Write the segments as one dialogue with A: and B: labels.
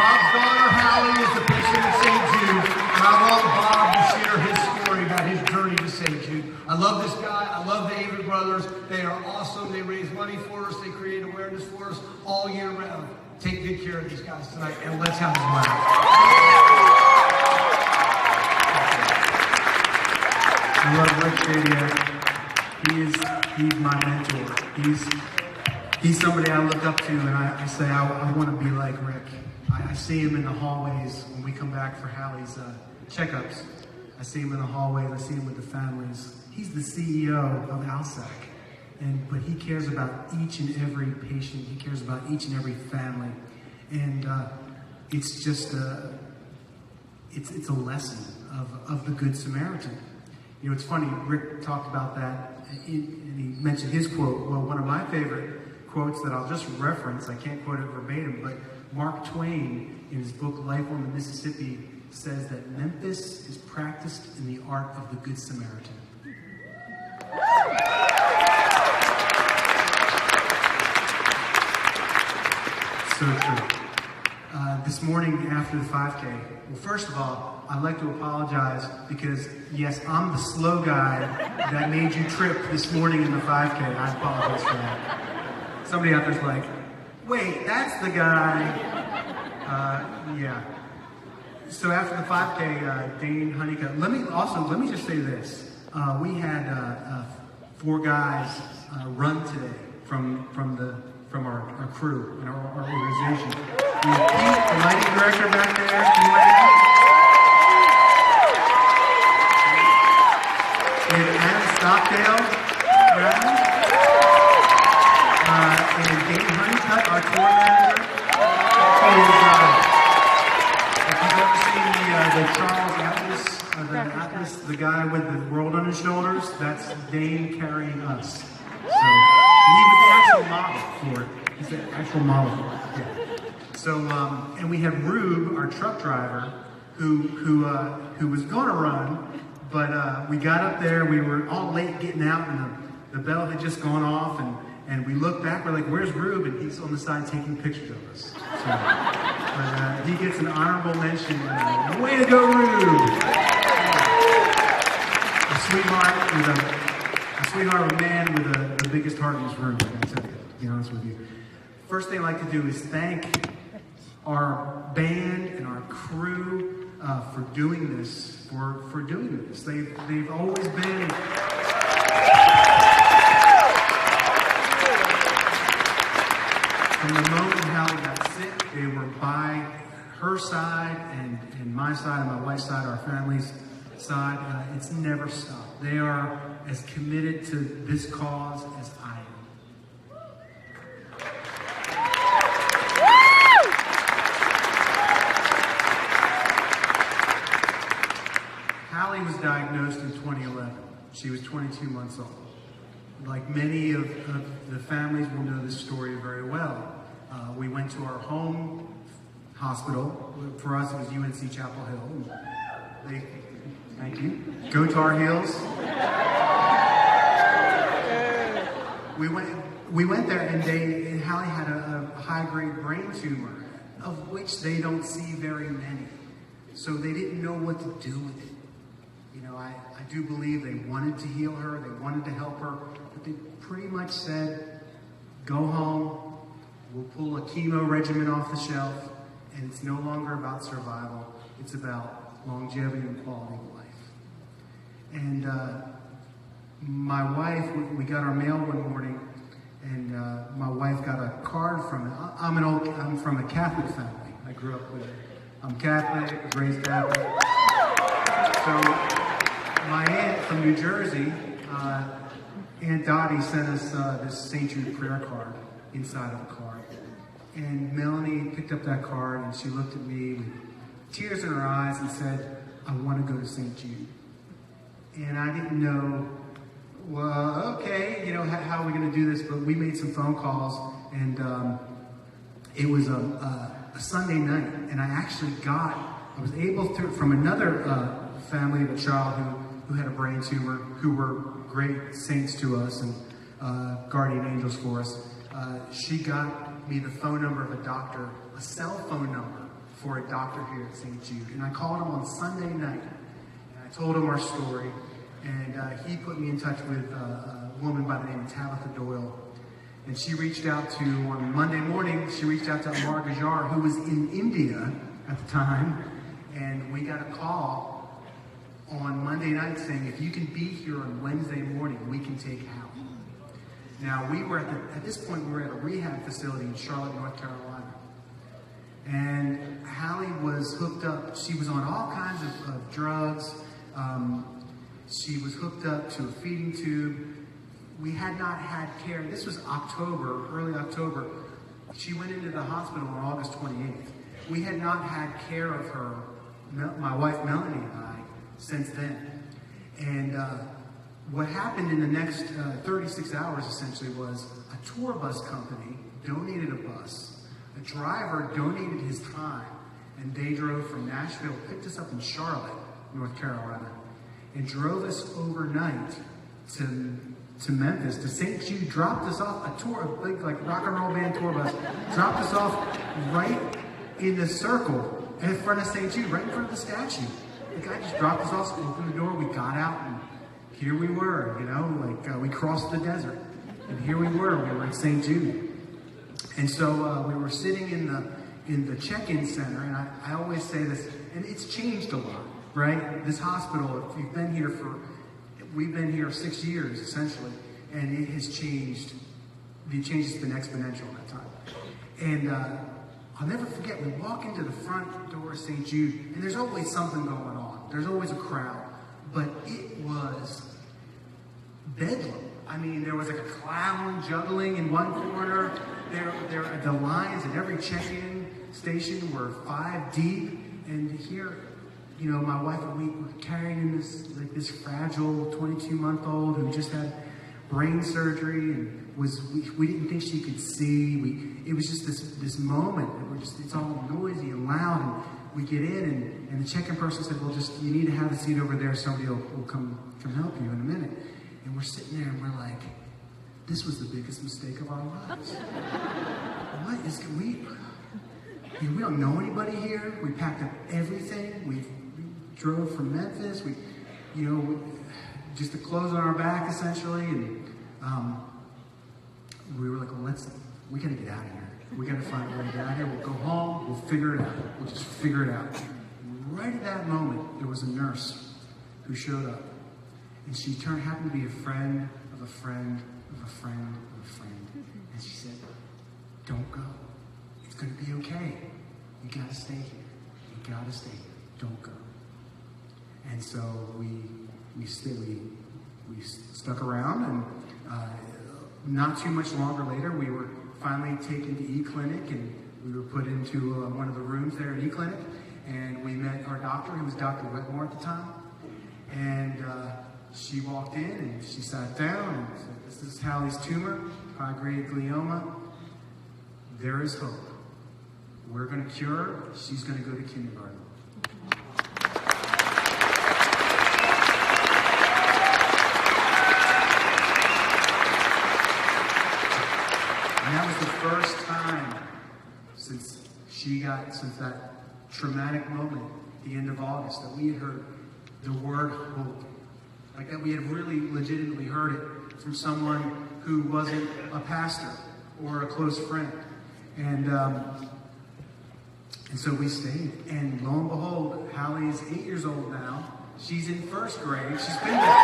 A: Bob's daughter, Hallie, is a patient at St. Jude, and I want Bob to share his story about his journey to St. Jude. I love this guy. I love the Avery brothers. They are awesome. They raise money for us. They create awareness for us all year round. Take good care of these guys tonight, and let's have them laugh.
B: I love Rick Shadiak. He's my mentor. He's somebody I look up to, and I say I want to be like Rick. I see him in the hallways when we come back for Hallie's checkups. I see him in the hallways. I see him with the families. He's the CEO of ALSAC, but he cares about each and every patient. He cares about each and every family, and it's just it's a lesson of the Good Samaritan. You know, it's funny. Rick talked about that, and he mentioned his quote. Well, one of my favorite quotes that I'll just reference, I can't quote it verbatim, but Mark Twain, in his book Life on the Mississippi, says that Memphis is practiced in the art of the Good Samaritan. So true. This morning after the 5K, well, first of all, I'd like to apologize because, yes, I'm the slow guy that made you trip this morning in the 5K. I apologize for that. Somebody out there's like, wait, that's the guy. Yeah. So after the 5K, Dane Honeycutt, let me just say this. We had 4 guys run today from our crew and our organization. We have Pete, the lighting director back there. We have Adam Stockdale, and Dane Honeycutt, our tour manager. If you've ever seen the Charles Atlas, the guy with the world on his shoulders, that's Dane carrying us. So he was the actual model for it. He's the actual model for it. Yeah. So, and we had Rube, our truck driver, who was going to run, but we got up there. We were all late getting out, and the bell had just gone off, and we looked back. We're like, "Where's Rube?" And he's on the side taking pictures of us. So, but he gets an honorable mention. Way to go, Rube! A sweetheart of a man with the biggest heart in this room. I gotta tell you, to be honest with you. First thing I'd like to do is thank our band and our crew for doing this. For doing this, they've always been. From the moment Hallie got sick, they were by her side and my side and my wife's side, our family's side. It's never stopped. They are as committed to this cause as I am. Hallie was diagnosed in 2011. She was 22 months old. Like many of the families will know this story very well. We went to our home hospital. For us, it was UNC Chapel Hill. Thank you. Go Tar Heels. We went there, and Hallie had a high-grade brain tumor, of which they don't see very many. So they didn't know what to do with it. You know, I do believe they wanted to heal her, they wanted to help her, but they pretty much said, go home, we'll pull a chemo regimen off the shelf, and it's no longer about survival, it's about longevity and quality of life. And my wife, we got our mail one morning, and my wife got a card from it. I'm from a Catholic family. I grew up with it. I'm Catholic, raised Catholic. So my aunt from New Jersey, Aunt Dottie, sent us this St. Jude prayer card inside of a card. And Melanie picked up that card and she looked at me with tears in her eyes and said, I want to go to St. Jude. And I didn't know, well, okay, you know, how are we going to do this? But we made some phone calls, and it was a Sunday night, and I was able to, from another family of a child who had a brain tumor, who were great saints to us and guardian angels for us. She got me the phone number of a doctor, a cell phone number for a doctor here at St. Jude. And I called him on Sunday night, and I told him our story, and he put me in touch with a woman by the name of Tabitha Doyle. And she reached out to, on Monday morning, she reached out to Amar Gajar, who was in India at the time, and we got a call on Monday night saying, if you can be here on Wednesday morning, we can take Hallie. Now, we were at this point, we were at a rehab facility in Charlotte, North Carolina. And Hallie was hooked up. She was on all kinds of drugs. She was hooked up to a feeding tube. We had not had care. This was October, early October. She went into the hospital on August 28th. We had not had care of her, my wife Melanie and I, since then. And what happened in the next 36 hours essentially was a tour bus company donated a bus. A driver donated his time, and they drove from Nashville, picked us up in Charlotte, North Carolina, and drove us overnight to Memphis, to St. Jude, dropped us off, a tour, a big like rock and roll band tour bus, dropped us off right in the circle in front of St. Jude, right in front of the statue. The guy just dropped us off, opened the door, we got out, and here we were, you know, like we crossed the desert. And here we were at St. Jude. And so we were sitting in the check-in center, and I always say this, and it's changed a lot, right? This hospital, if you've been here we've been here 6 years, essentially, and it has changed. The change has been exponential in that time. And I'll never forget, we walk into the front door of St. Jude, and there's always something going on. There's always a crowd. But it was bedlam. I mean, there was like a clown juggling in one corner. The lines at every check-in station were 5 deep. And here, you know, my wife and we were carrying in this fragile 22-month-old who just had brain surgery and we didn't think she could see. It was just this moment that it's all noisy and loud, and we get in and the check-in person said, well, just, you need to have a seat over there. Somebody will come help you in a minute. And we're sitting there and we're like, this was the biggest mistake of our lives. We don't know anybody here. We packed up everything. We drove from Memphis. Just the clothes on our back essentially. And we were like, well, we gotta get out of here. We gotta find a way to get out of here. We'll go home. We'll figure it out. We'll just figure it out. Right at that moment, there was a nurse who showed up. And she happened to be a friend of a friend of a friend of a friend. And she said, don't go. It's going to be okay. You got to stay here. You got to stay here. Don't go. And so we stuck around, and not too much longer later, we were finally taken to E-Clinic, and we were put into one of the rooms there at E-Clinic, and we met our doctor, who was Dr. Wetmore at the time. And she walked in and she sat down and said, this is Hallie's tumor, high-grade glioma. There is hope. We're going to cure her. She's going to go to kindergarten. And that was the first time since that traumatic moment, the end of August, that we had heard the word hope. Like that we had really legitimately heard it from someone who wasn't a pastor or a close friend. And so we stayed. And lo and behold, Hallie's 8 years old now. She's in first grade. She's been there.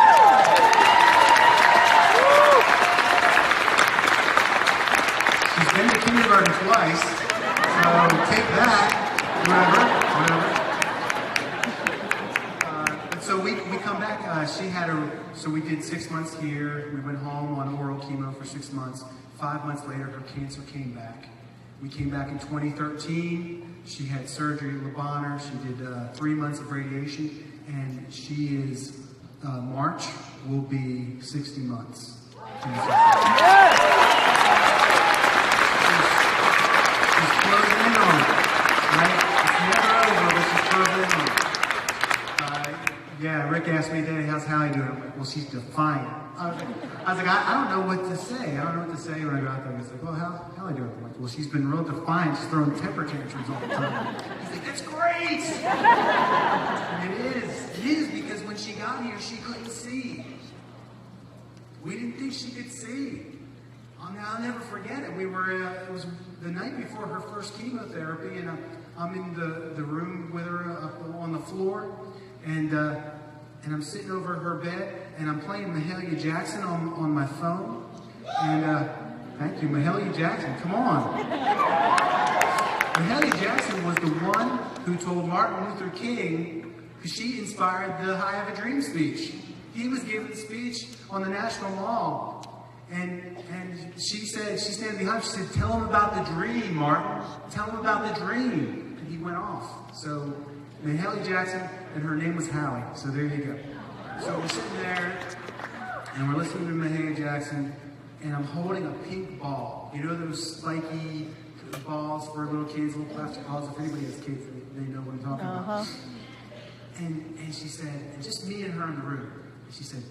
B: She's been to kindergarten twice. So take that, whatever. So we come back, so we did 6 months here. We went home on oral chemo for 6 months. 5 months later, her cancer came back. We came back in 2013. She had surgery at Le Bonheur. She did 3 months of radiation, and she is, March will be 60 months. She's closing in on it, right? It's never over, but she's closing in on it. Yeah, Rick asked me today, how's Hallie doing? I'm like, well, she's defiant. I was like, I don't know what to say. I don't know what to say when I go out there. He's like, well, how are you doing? I'm like, well, she's been real defiant. She's throwing temper tantrums all the time. He's like, that's great. And it is because when she got here, she couldn't see. We didn't think she could see. I'll never forget it. It was the night before her first chemotherapy, and I'm in the room with her up on the floor, and I'm sitting over her bed, and I'm playing Mahalia Jackson on my phone. And thank you, Mahalia Jackson. Come on. Mahalia Jackson was the one who told Martin Luther King, because she inspired the I Have a Dream speech. He was giving a speech on the National Mall, and she standing behind. She said, "Tell him about the dream, Martin. Tell him about the dream." And he went off. So Mahalia Jackson, and her name was Hallie. So there you go. So we're sitting there, and we're listening to Mahalia Jackson, and I'm holding a pink ball. You know those spiky balls for little kids, little plastic balls. If anybody has kids, they know what I'm talking about. And she said, and just me and her in the room. And she said,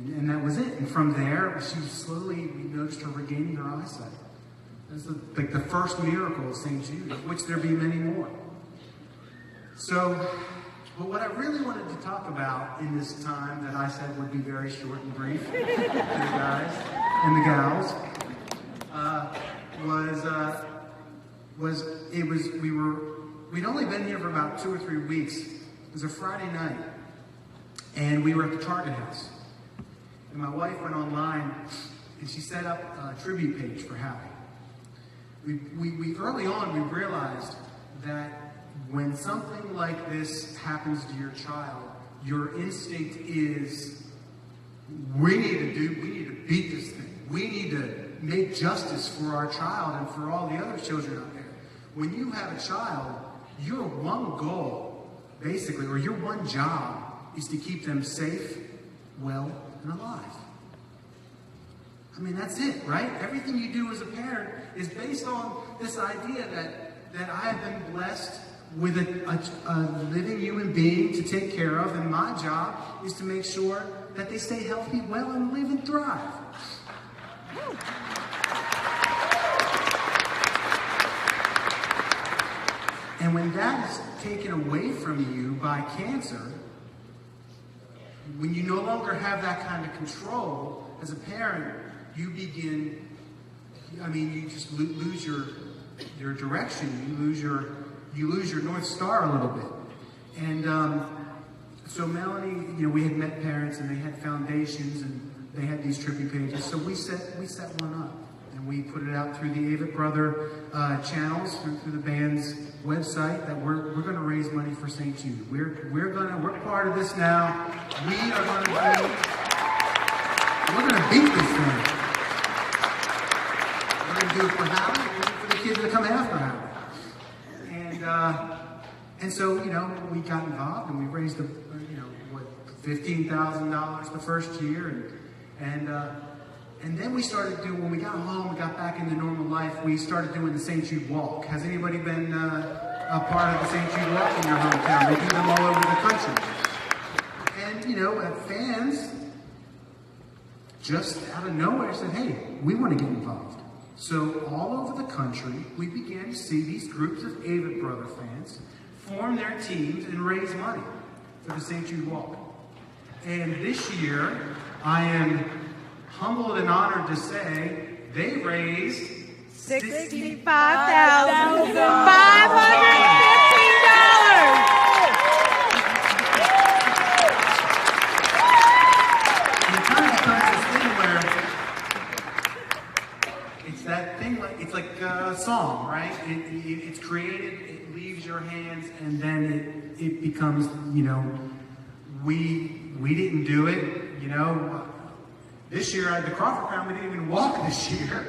B: and that was it. And from there, she slowly, we noticed her regaining her eyesight. That's like the first miracle of St. Jude, of which there be many more. So, but what I really wanted to talk about in this time that I said would be very short and brief to the guys and the gals, we'd only been here for about 2 or 3 weeks. It was a Friday night, and we were at the Target house. And my wife went online, and she set up a tribute page for Hallie. We early on, we realized that when something like this happens to your child, your instinct is, we need to beat this thing. We need to make justice for our child and for all the other children out there. When you have a child, your one goal, basically, or your one job, is to keep them safe, well, and alive. I mean, that's it, right? Everything you do as a parent is based on this idea that I have been blessed with a living human being to take care of, and my job is to make sure that they stay healthy, well, and live and thrive. And when that is taken away from you by cancer, when you no longer have that kind of control as a parent, you begin, you just lose your direction. You lose your North Star a little bit. And so Melanie, we had met parents, and they had foundations, and they had these tribute pages. So we set one up, and we put it out through the Avett Brother channels, through the band's website, that we're going to raise money for St. Jude. We're part of this now. We're going to beat this thing. We're going to do it for Hallie, and for the kids that come after Hallie. And so, we got involved, and we raised $15,000 the first year, and then we started doing, when we got home, we got back into normal life, we started doing the St. Jude Walk. Has anybody been a part of the St. Jude Walk in your hometown? They do them all over the country. And, fans just out of nowhere said, hey, we want to get involved. So all over the country, we began to see these groups of Avett Brother fans form their teams and raise money for the St. Jude Walk. And this year, I am humbled and honored to say they raised $65,515. And it kind of becomes this thing where it's that thing, it's like a song, right? It's created, it leaves your hands, and then it becomes, we didn't do it, This year, the Crawford family didn't even walk this year.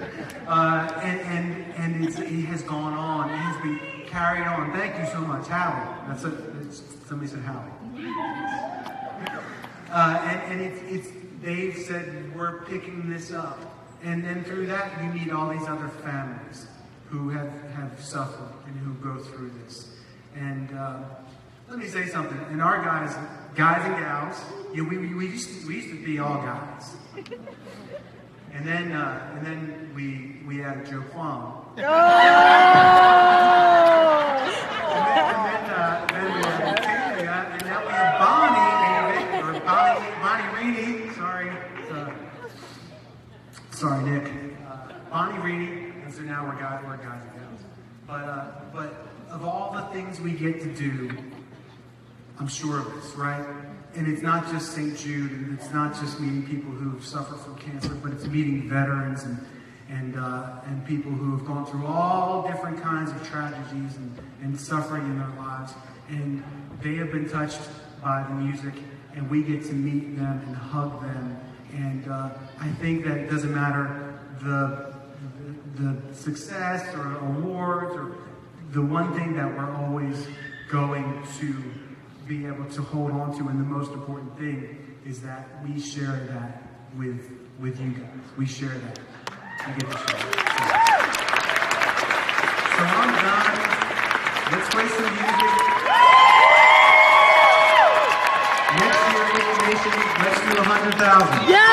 B: And it has gone on. It has been carried on. Thank you so much, Hallie. Somebody said Hallie. They've said, we're picking this up. And then through that, you meet all these other families who have suffered and who go through this. And let me say something. And our guys and gals, you know, we used to be all guys. And then we added Joe Plum. And then we had Tanya, and now we have Bonnie Reedy. Sorry, Nick. Bonnie Reedy, and so now we're guys and gals. But of all the things we get to do, I'm sure of this, right? And it's not just St. Jude, and it's not just meeting people who've suffered from cancer, but it's meeting veterans and people who have gone through all different kinds of tragedies and suffering in their lives. And they have been touched by the music, and we get to meet them and hug them. And I think that it doesn't matter the success or awards, or the one thing that we're always going to be able to hold on to, and the most important thing is that we share that with you guys. We share that. We get to share it. So I'm done. Let's play some music. Next year, Nation, let's do 100,000.
C: Yeah!